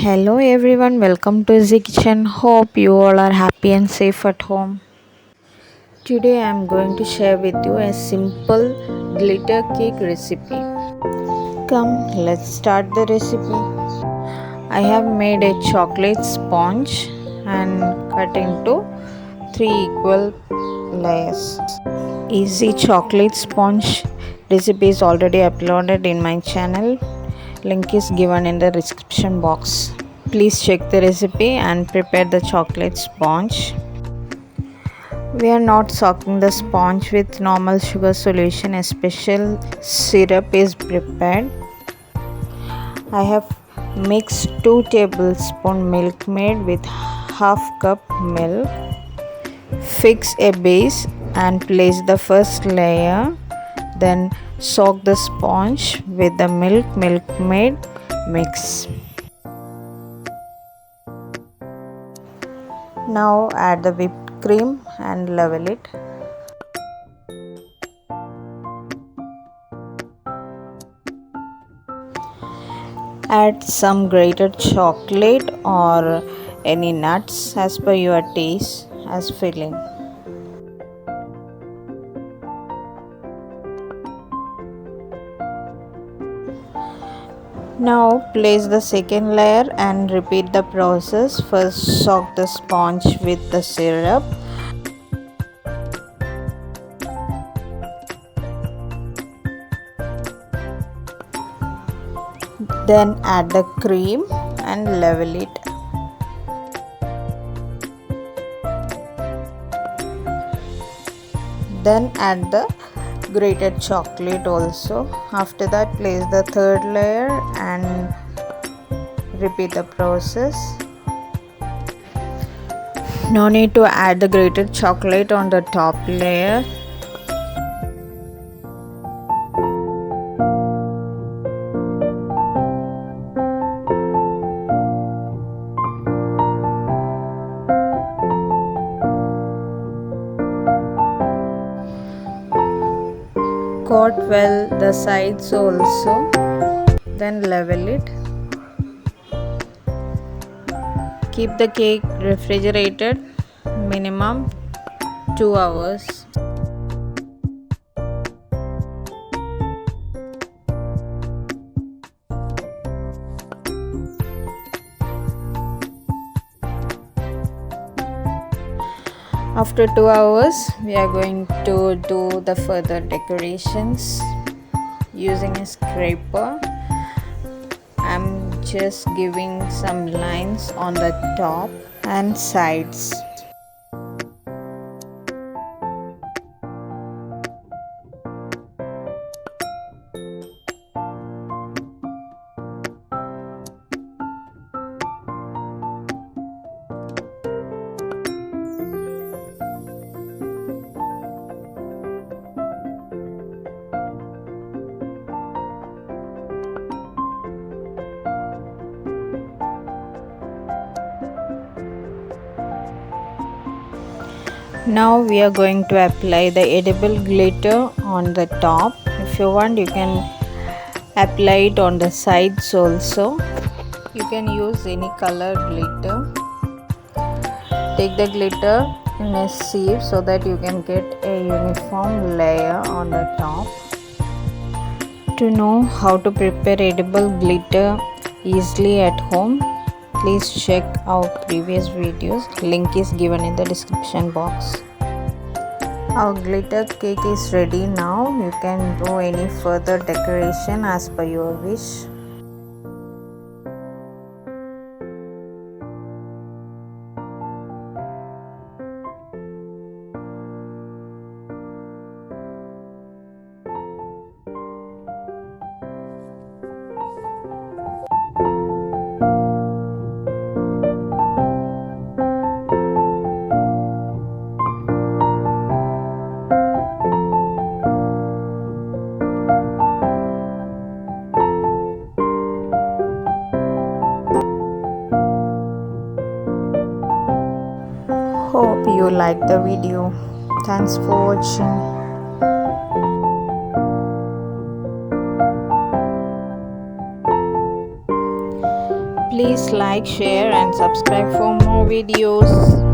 Hello everyone, welcome to the kitchen. Hope you all are happy and safe at home. Today I am going to share with you a simple glitter cake recipe. Come, let's start the recipe. I have made a chocolate sponge and cut into 3 equal layers. Easy chocolate sponge recipe is already uploaded in my channel. Link is given in the description box. Please check the recipe and prepare the chocolate sponge. We are not soaking the sponge with normal sugar solution. A special syrup is prepared. I have mixed 2 tablespoon milk made with half cup milk. Fix a base and place the first layer. Then soak the sponge with the milk made mix. Now add the whipped cream and level it. Add some grated chocolate or any nuts as per your taste as filling. Now place the second layer and repeat the process. First soak the sponge with the syrup. Then add the cream and level it. Then add the grated chocolate also. After that place the third layer and repeat the process. No need to add the grated chocolate on the top layer. Coat well the sides also, then level it. Keep the cake refrigerated minimum 2 hours. After 2 hours, we are going to do the further decorations using a scraper. I'm just giving some lines on the top and sides. Now we are going to apply the edible glitter on the top. If you want, you can apply it on the sides also. You can use any color glitter. Take the glitter in a sieve so that you can get a uniform layer on the top. To know how to prepare edible glitter easily at home, please check our previous videos. Link is given in the description box. Our glitter cake is ready now. You can do any further decoration as per your wish. Hope you like the video. Thanks for watching. Please like, share, and subscribe for more videos.